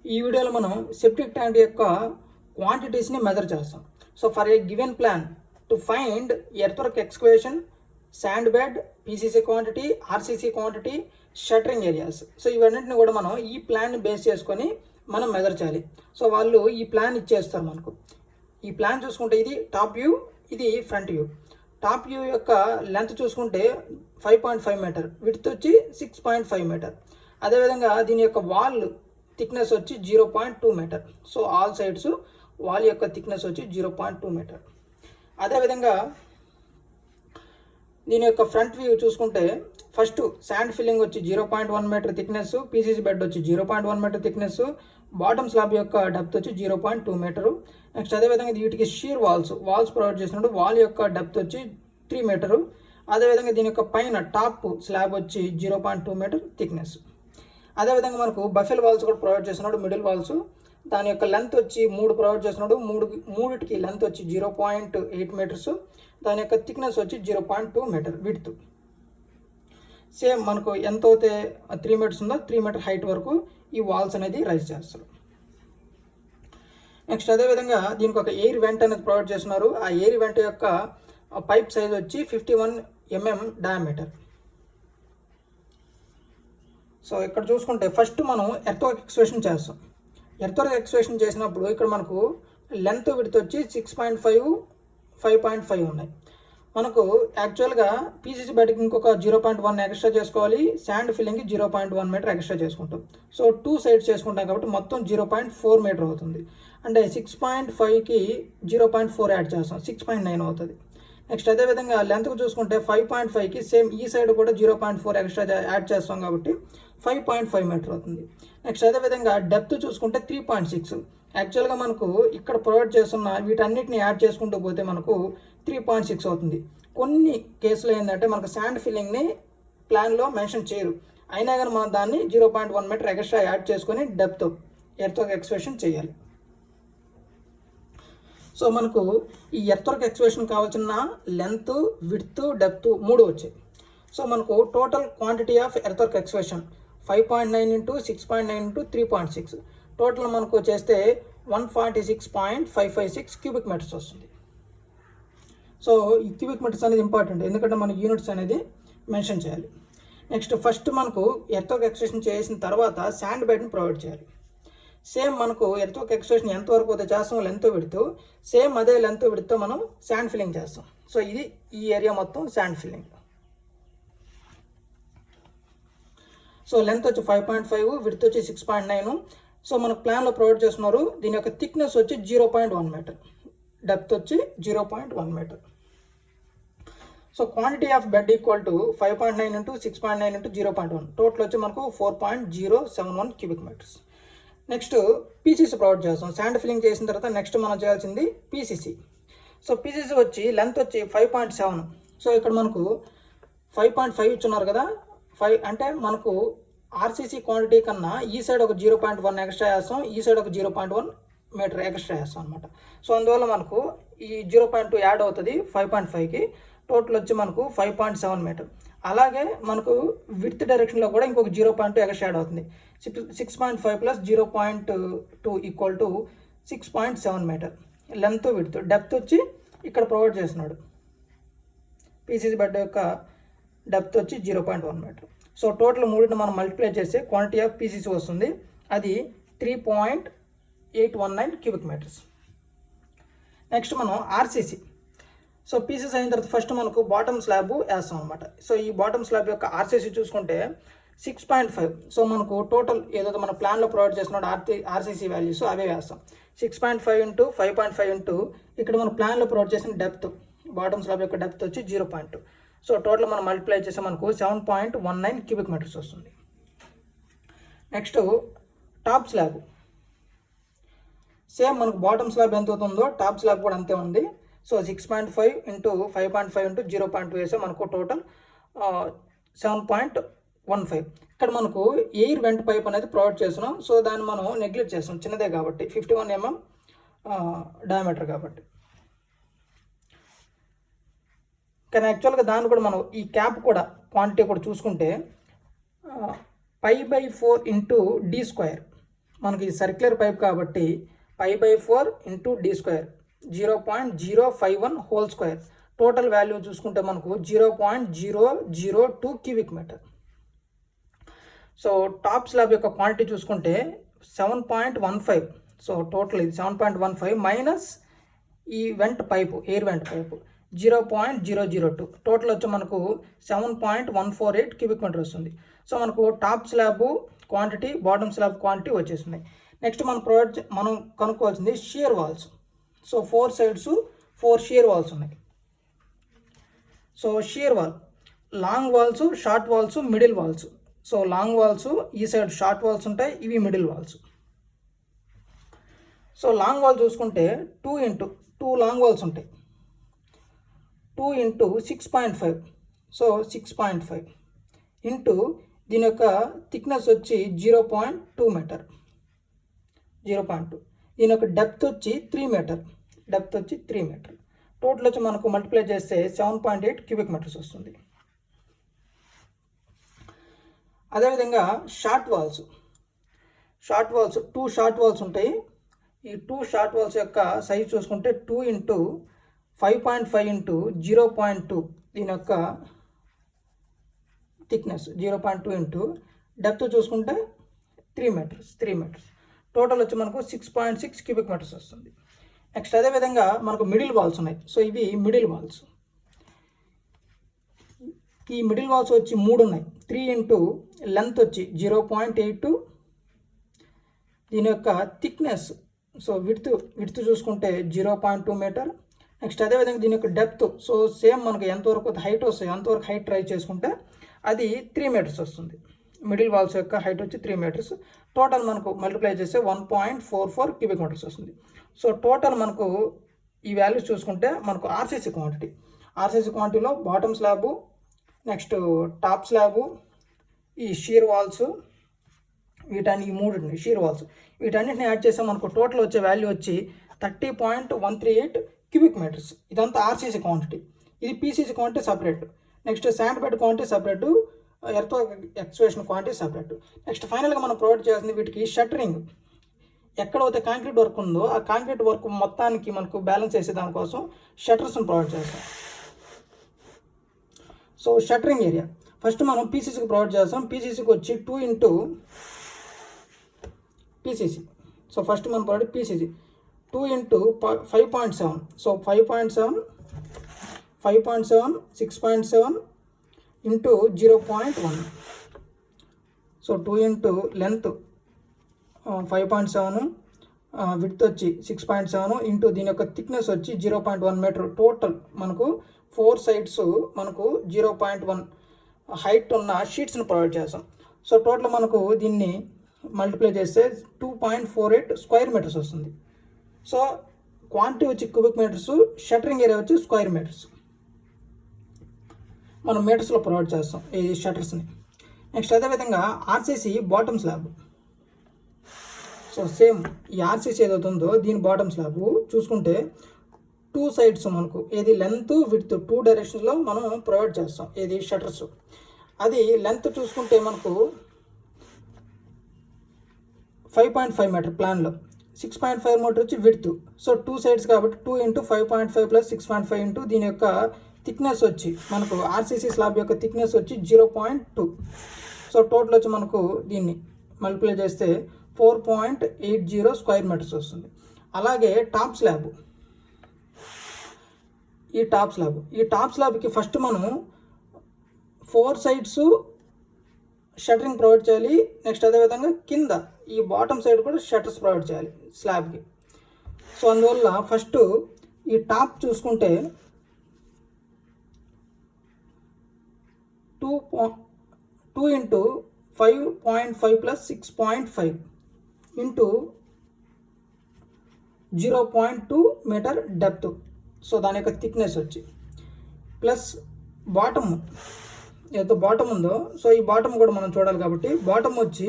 ఈ వీడియోలో మనం సెప్టిక్ ట్యాంక్ యొక్క క్వాంటిటీస్ని మెజర్ చేస్తాం. So for a given plan to find earthwork excavation, sand bed, PCC quantity, RCC quantity, shuttering areas. So ఇవన్నింటిని కూడా మనం ఈ ప్లాన్ని బేస్ చేసుకొని మనం మెజర్ చేయాలి. సో వాళ్ళు ఈ ప్లాన్ ఇచ్చేస్తారు మనకు. ఈ ప్లాన్ చూసుకుంటే ఇది టాప్ వ్యూ, ఇది ఫ్రంట్ వ్యూ. టాప్ వ్యూ యొక్క లెంత్ చూసుకుంటే 5.5 మీటర్, విడ్త్ వచ్చి 6.5 మీటర్. అదేవిధంగా దీని యొక్క వాల్ థిక్నెస్ వచ్చి 0.2 metre. So all sides wall యొక్క థిక్నెస్ వచ్చి 0.2 మీటర్. అదేవిధంగా దీని యొక్క ఫ్రంట్ వ్యూ చూసుకుంటే ఫస్ట్ శాండ్ ఫిల్లింగ్ వచ్చి 0.1 మీటర్ థిక్నెస్, పీసీసీ బెడ్ వచ్చి 0.1 మీటర్ థిక్నెస్, బాటమ్ స్లాబ్ యొక్క డెప్త్ వచ్చి 0.2 మీటరు. నెక్స్ట్ అదేవిధంగా వీటికి షీర్ వాల్స్ ప్రొవైడ్ చేసినప్పుడు వాల్ యొక్క డెప్త్ వచ్చి 3 మీటరు. అదేవిధంగా దీని యొక్క పైన టాప్ స్లాబ్ వచ్చి 0.2 మీటర్ థిక్నెస్. అదేవిధంగా మనకు బఫెల్ వాల్స్ కూడా ప్రొవైడ్ చేస్తున్నాడు, మిడిల్ వాల్స్. దాని యొక్క లెంత్ వచ్చి 3 ప్రొవైడ్ చేస్తున్నాడు. మూడిటికి లెంత్ వచ్చి 0.8 మీటర్స్. దాని యొక్క థిక్నెస్ వచ్చి 0.2 మీటర్ విడ్త్. సేమ్ మనకు ఎంత అయితే 3 మీటర్స్ ఉందో 3 మీటర్ హైట్ వరకు ఈ వాల్స్ అనేది రైజ్ చేస్తారు. నెక్స్ట్ అదేవిధంగా దీనికి ఒక ఎయిర్ వెంట్ అనేది ప్రొవైడ్ చేస్తున్నారు. ఆ ఎయిర్ వెంట్ యొక్క పైప్ సైజ్ వచ్చి 51 mm డయామీటర్. సో ఇక్కడ చూసుకుంటే ఫస్ట్ మనం ఎర్త్వర్క్ ఎక్స్కవేషన్ చేస్తాం. ఎర్త్వర్క్ ఎక్స్కవేషన్ చేసినప్పుడు ఇక్కడ మనకు లెంత్ విడ్త్ వచ్చి 6.5, 5.5 ఉన్నాయి. మనకు యాక్చువల్గా పీసీసీ బెడ్కి ఇంకొక 0.1 ఎక్స్ట్రా చేసుకోవాలి, శాండ్ ఫిల్లింగ్కి 0.1 మీటర్ ఎక్స్ట్రా చేసుకుంటాం. సో 2 సైడ్స్ చేసుకుంటాం కాబట్టి మొత్తం 0.4 మీటర్ అవుతుంది. అంటే 6.5కి 0.4 యాడ్ చేస్తాం, 6.9 అవుతుంది. నెక్స్ట్ అదేవిధంగా లెంత్కి చూసుకుంటే 5.5కి సేమ్ ఈ సైడ్ కూడా 0.4 ఎక్స్ట్రా యాడ్ చేస్తాం కాబట్టి 5.5 మీటర్ అవుతుంది. నెక్స్ట్ అదేవిధంగా డెప్త్ చూసుకుంటే 3.6. యాక్చువల్గా మనకు ఇక్కడ ప్రొవైడ్ చేస్తున్న వీటన్నిటిని యాడ్ చేసుకుంటూ పోతే మనకు 3.6 అవుతుంది. కొన్ని కేసులు ఏంటంటే మనకు శాండ్ ఫిల్లింగ్ని ప్లాన్లో మెన్షన్ చేయరు, అయినా కానీ మనం దాన్ని 0.1 మీటర్ ఎక్స్ట్రా యాడ్ చేసుకొని డెప్త్ ఎర్త్వర్క్ ఎక్స్కవేషన్ చేయాలి. సో మనకు ఈ ఎర్త్వర్క్ ఎక్స్కవేషన్ కావాల్సిన లెంత్, విడ్త్, డెప్త్ 3 వచ్చాయి. సో మనకు total quantity of earthwork excavation 5.9 × 6.9 × 3.6 total మనకు చేస్తే 146.556 క్యూబిక్ మీటర్స్ వస్తుంది. సో ఈ క్యూబిక్ మీటర్స్ అనేది ఇంపార్టెంట్, ఎందుకంటే మన యూనిట్స్ అనేది మెన్షన్ చేయాలి. నెక్స్ట్ ఫస్ట్ మనకు ఎర్త్వర్క్ ఎక్స్కవేషన్ చేసిన తర్వాత శాండ్ బెడ్ని ప్రొవైడ్ చేయాలి. సేమ్ మనకు ఎర్త్వర్క్ ఎక్స్కవేషన్ ఎంతవరకు అయితే చేస్తామో లెంత్ విడ్త్, సేమ్ అదే లెంత్ విడ్త్తో మనం శాండ్ ఫిల్లింగ్ చేస్తాం. సో ఇది ఈ ఏరియా మొత్తం శాండ్ ఫిల్లింగ్. సో లెంత్ వచ్చి 5.5, విడ్త్ వచ్చి 6.9. సో మనకు ప్లాన్లో ప్రొవైడ్ చేస్తున్నారు. దీని యొక్క థిక్నెస్ వచ్చి 0.1 మీటర్, డెప్త్ వచ్చి 0.1 metre. So quantity of bed equal to 5.9 × 6.9 × 0.1 total వచ్చి మనకు 4.071 cubic metres. Next PCC provide చేస్తాం. శాండ్ ఫిల్లింగ్ చేసిన తర్వాత నెక్స్ట్ మనం చేయాల్సింది పీసీసీ. సో పీసీసీ వచ్చి లెంత్ వచ్చి 5.7. సో ఇక్కడ మనకు 5.5 ఇచ్చున్నారు కదా, 5 అంటే మనకు ఆర్సీసీ క్వాంటిటీ కన్నా ఈ సైడ్ ఒక 0.1 ఎక్స్ట్రా వేస్తాం, ఈ సైడ్ ఒక 0.1 మీటర్ ఎక్స్ట్రా వేస్తాం అనమాట. సో అందువల్ల మనకు ఈ 0.2 యాడ్ అవుతుంది 5.5కి. టోటల్ వచ్చి మనకు 5.7 మీటర్. అలాగే మనకు విడ్త్ డైరెక్షన్లో కూడా ఇంకొక 0.2 ఎక్స్ట్రా యాడ్ అవుతుంది. 6.5 + 0.2 = 6.7 మీటర్ లెంత్ విడ్త్. డెప్త్ వచ్చి ఇక్కడ ప్రొవైడ్ చేస్తున్నాడు. పీసీసీ బెడ్ యొక్క డెప్త్ వచ్చి 0.1 మీటర్. సో టోటల్ మూడింటిని మనం మల్టిప్లై చేస్తే క్వాంటిటీ ఆఫ్ పీసీసీ వస్తుంది, అది 3.819 క్యూబిక్ మీటర్స్. నెక్స్ట్ మనం ఆర్సీసీ. సో పీసెస్ అయిన తర్వాత ఫస్ట్ మనకు బాటమ్ స్లాబ్ వేస్తాం అనమాట. సో ఈ బాటమ్ స్లాబ్ యొక్క ఆర్సీసీ చూసుకుంటే 6.5. సో మనకు టోటల్ ఏదైతే మన ప్లాన్లో ప్రొవైడ్ చేస్తున్నాడు ఆర్సీసీ వాల్యూస్ అవే వేస్తాం. 6.5 × 5.5 ఇక్కడ మన ప్లాన్లో ప్రొవైడ్ చేసిన డెప్త్, బాటమ్ స్లాబ్ యొక్క డెప్త్ వచ్చి 0.2. సో టోటల్ మనం మల్టిప్లై చేస్తే మనకు 7.19 క్యూబిక్ మీటర్స్ వస్తుంది. Next top slab. సేమ్ మనకు బాటమ్ స్లాబ్ ఎంత అవుతుందో టాప్ స్లాబ్ కూడా అంతే ఉంది. సో 6.5 × 5.5 × 0.2 వేస్తే మనకు టోటల్ 7.15. ఇక్కడ మనకు ఎయిర్ వెంట్ పైప్ అనేది ప్రొవైడ్ చేస్తున్నాం. సో దాన్ని మనం నెగ్లెక్ట్ చేస్తాం, చిన్నదే కాబట్టి 51 mm డయామీటర్ కాబట్టి. కానీ యాక్చువల్గా దాన్ని కూడా మనం ఈ క్యాప్ కూడా క్వాంటిటీ కూడా చూసుకుంటే π/4 × d² మనకి సర్క్యులర్ పైప్ కాబట్టి π/4 into d², 0.051 whole square. Total value చూసుకుంటే మనకు 0.002 cubic metre. So top slab యొక్క క్వాంటిటీ చూసుకుంటే 7.15. సో టోటల్ ఇది 7.15 మైనస్ ఈ vent pipe, air vent pipe 0.002. Total వచ్చి మనకు 7.148 క్యూబిక్ మీటర్ వస్తుంది. సో మనకు top slab quantity, bottom slab quantity వచ్చేసింది. నెక్స్ట్ మనం కనుక్కోవాల్సింది shear walls. So 4 sides 4 shear walls ఉన్నాయి. So shear wall, long walls, short walls, middle walls. So long walls ఈ side short walls ఉంటాయి, ఇవి middle walls. So long wall చూసుకుంటే 2 long walls ఉంటాయి, 2 into 6.5. So 6.5 into దీని యొక్క thickness వచ్చి 0.2 metre, 0.2. దీని యొక్క డెప్త్ వచ్చి 3 మీటర్, డెప్త్ వచ్చి 3 మీటర్. టోటల్ వచ్చి మనకు మల్టిప్లై చేస్తే 7.8 క్యూబిక్ మీటర్స్ వస్తుంది. అదేవిధంగా షార్ట్ వాల్స్ 2 షార్ట్ వాల్స్ ఉంటాయి. ఈ 2 షార్ట్ వాల్స్ యొక్క సైజ్ చూసుకుంటే 2 ఇంటూ 5.5 ఇంటూ 0.2. దీని యొక్క థిక్నెస్ 0.2 ఇంటూ డెప్త్ చూసుకుంటే 3 మీటర్స్. టోటల్ వచ్చి మనకు 6.6 క్యూబిక్ మీటర్స్ వస్తుంది. నెక్స్ట్ అదేవిధంగా మనకు మిడిల్ వాల్స్ ఉన్నాయి. సో ఇవి మిడిల్ వాల్స్. ఈ మిడిల్ వాల్స్ వచ్చి 3 ఉన్నాయి. 3 ఇంటూ లెంత్ వచ్చి 0.82. దీని యొక్క థిక్నెస్, సో విడ్త్ చూసుకుంటే 0.2 మీటర్. నెక్స్ట్ అదేవిధంగా దీని యొక్క డెప్త్, సో సేమ్ మనకు ఎంతవరకు హైట్ వస్తాయి అంతవరకు హైట్ ట్రై చేసుకుంటే అది 3 మీటర్స్ వస్తుంది. మిడిల్ వాల్స్ యొక్క హైట్ వచ్చి 3 మీటర్స్. టోటల్ మనకు మల్టిప్లై చేస్తే 1.44 క్యూబిక్ మీటర్స్ వస్తుంది. సో టోటల్ మనకు ఈ వాల్యూస్ చూసుకుంటే మనకు ఆర్సీసీ క్వాంటిటీలో bottom slab, next top slab, ఈ షీర్ వాల్స్, ఈ 3 షీర్ వాల్స్, వీటన్నిటిని యాడ్ చేస్తే మనకు టోటల్ వచ్చే వాల్యూ వచ్చి 30.138 క్యూబిక్ మీటర్స్. ఇదంతా ఆర్సీసీ క్వాంటిటీ. ఇది PCC quantity separate. Next sand bed quantity separate, earth excavation quantity separate. Next ఫైనల్గా మనం ప్రొవైడ్ చేయాల్సింది వీటికి షట్టరింగ్. ఎక్కడైతే కాంక్రీట్ వర్క్ ఉందో ఆ కాంక్రీట్ వర్క్ మొత్తానికి మనకు బ్యాలెన్స్ చేసే దానికోసం షట్టర్స్ని ప్రొవైడ్ చేస్తాం. సో షట్టరింగ్ ఏరియా ఫస్ట్ మనం పీసీసీకి ప్రొవైడ్ చేస్తాం. పీసీసీకి వచ్చి 2 ఇంటూ పీసీసీ. సో ఫస్ట్ మనం provide PCC 2 into 5.7. So 5.7, 6.7 into 0.1. So 2 into length 5.7, width వచ్చి 6.7 ఇంటూ దీని యొక్క థిక్నెస్ వచ్చి 0.1 మీటర్. టోటల్ మనకు 4 సైడ్స్ మనకు 0.1 హైట్ ఉన్న షీట్స్ని ప్రొవైడ్ చేస్తాం. సో టోటల్ మనకు దీన్ని మల్టిప్లై చేస్తే 2.48 స్క్వేర్ మీటర్స్ వస్తుంది. సో క్వాంటిటీ వచ్చి క్యూబిక్ మీటర్స్, షట్టరింగ్ ఏరియా వచ్చి స్క్వేర్ మీటర్స్. మనం మీటర్స్లో ప్రొవైడ్ చేస్తాం ఈ షట్టర్స్ని. నెక్స్ట్ అదేవిధంగా RCC bottom slab. So same ఈ ఆర్సీసీ ఏదైతే ఉందో దీని బాటమ్ స్లాబ్ చూసుకుంటే 2 సైడ్స్ మనకు ఏది లెంత్ విడ్త్ 2 డైరెక్షన్స్లో మనం ప్రొవైడ్ చేస్తాం. ఏది షట్టర్స్. అది లెంత్ చూసుకుంటే మనకు 5.5 మీటర్ ప్లాన్లో, 6.5 మీటర్ వచ్చి విడ్త్. సో 2 సైడ్స్ కాబట్టి 2 ఇంటూ 5.5 ప్లస్ 6.5 ఇంటూ దీని యొక్క థిక్నెస్ వచ్చి మనకు ఆర్సీసీ స్లాబ్ యొక్క థిక్నెస్ వచ్చి 0.2. సో టోటల్ వచ్చి మనకు దీన్ని మల్టిప్లై చేస్తే 4.80 స్క్వేర్ మీటర్స్ వస్తుంది. అలాగే టాప్ స్లాబ్, ఈ టాప్ స్లాబ్కి ఫస్ట్ మనం 4 సైడ్స్ షట్టరింగ్ ప్రొవైడ్ చేయాలి. నెక్స్ట్ అదేవిధంగా కింద ఈ బాటమ్ సైడ్ కూడా షట్టర్స్ ప్రొవైడ్ చేయాలి స్లాబ్కి. సో అందువల్ల ఫస్ట్ ఈ టాప్ చూసుకుంటే 2 into 5.5 plus 6.5 into 0.2 metre depth. So దాని యొక్క థిక్నెస్ వచ్చి ప్లస్ బాటమ్ ఏదో బాటమ్ ఉందో, సో ఈ బాటమ్ కూడా మనం చూడాలి కాబట్టి బాటమ్ వచ్చి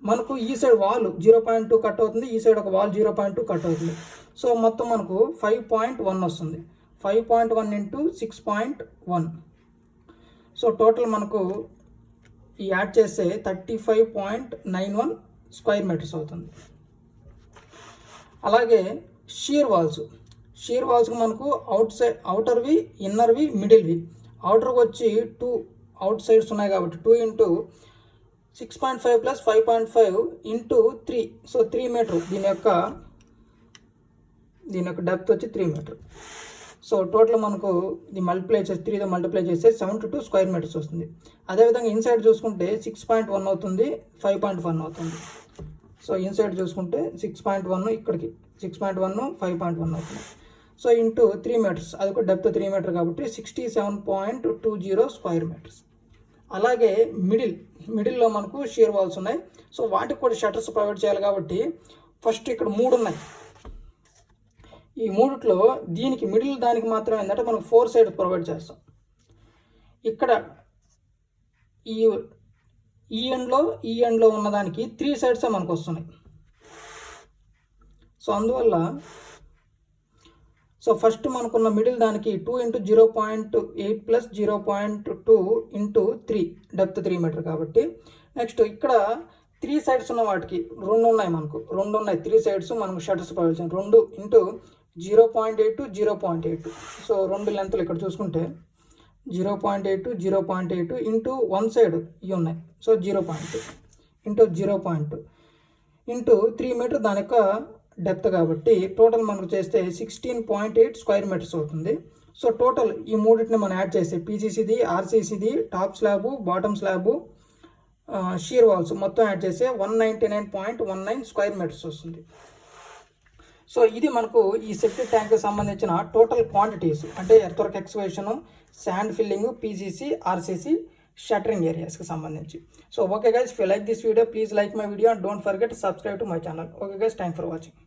మనకు ఈ సైడ్ వాల్ 0.2 కట్ అవుతుంది, ఈ సైడ్ ఒక వాల్ 0.2 కట్ అవుతుంది. సో మొత్తం మనకు 5.1 వస్తుంది. 5.1 ఇంటూ 6.1. సో టోటల్ మనకు ఈ యాడ్ చేస్తే 35.91 స్క్వేర్ మీటర్స్ అవుతుంది. అలాగే షీర్ వాల్స్కి మనకు అవుటర్వి, ఇన్నర్వి, మిడిల్వి. అవుటర్కి వచ్చి 2 అవుట్ సైడ్స్ ఉన్నాయి కాబట్టి 2 into 6.5 plus 5.5 into 3, so 3 metre. దీని యొక్క డెప్త్ వచ్చి 3 మీటర్. సో టోటల్ మనకు ఇది మల్టిప్లై చేసి 3తో మల్టిప్లై చేస్తే 72 స్క్వేర్ మీటర్స్ వస్తుంది. అదేవిధంగా ఇన్సైడ్ చూసుకుంటే 6.1 అవుతుంది, 5.1 అవుతుంది. సో ఇన్సైడ్ చూసుకుంటే 6.1 ఇక్కడికి 6.1 5.1 అవుతుంది. సో ఇంటూ 3 మీటర్స్, అది కూడా డెప్త్ 3 మీటర్ కాబట్టి 67.20 స్క్వేర్ మీటర్స్. అలాగే మిడిల్లో మనకు షియర్ వాల్స్ ఉన్నాయి. సో వాటికి కూడా షట్టర్స్ ప్రొవైడ్ చేయాలి కాబట్టి ఫస్ట్ ఇక్కడ 3 ఉన్నాయి. ఈ 3లో దీనికి మిడిల్ దానికి మాత్రం ఏంటంటే మనకు 4 సైడ్ ప్రొవైడ్ చేస్తాం. ఇక్కడ ఈ ఎండ్లో ఉన్నదానికి 3 సైడ్సే మనకు వస్తున్నాయి. సో అందువల్ల ఫస్ట్ మనకున్న మిడిల్ దానికి 2 into 0.8 plus 0.2 into 3, depth 3 metre కాబట్టి. నెక్స్ట్ ఇక్కడ 3 సైడ్స్ ఉన్న వాటికి 2 ఉన్నాయి, మనకు 2 ఉన్నాయి. 3 సైడ్స్ మనకు షట్టర్స్ ప్రొవైడ్ చేయాలి. 2 ఇంటూ 0.8 0.8. సో 2 లెంత్లు ఇక్కడ చూసుకుంటే 0.8 ఇంటూ 1 సైడ్ ఇవి ఉన్నాయి. సో 0.2 ఇంటూ 0.2 ఇంటూ 3 మీటర్ దాని యొక్క డెప్త్ కాబట్టి టోటల్ మనకు చేస్తే 16.8 స్క్వేర్ మీటర్స్ అవుతుంది. సో టోటల్ ఈ మూడింటిని మనం యాడ్ చేస్తే పీసీసీది, ఆర్సీసీది, top slab, bottom slab, shear walls మొత్తం యాడ్ చేస్తే 199.19 స్క్వేర్ మీటర్స్ వస్తుంది. సో ఇది మనకు ఈ సెప్టిక్ ట్యాంక్కి సంబంధించిన టోటల్ క్వాంటిటీస్, అంటే earthwork excavation, sand filling, PCC, RCC, shuttering ఏరియాస్కి సంబంధించి. So okay guys, if you like this video please like my video and don't forget subscribe to my channel. Okay guys, thank for watching.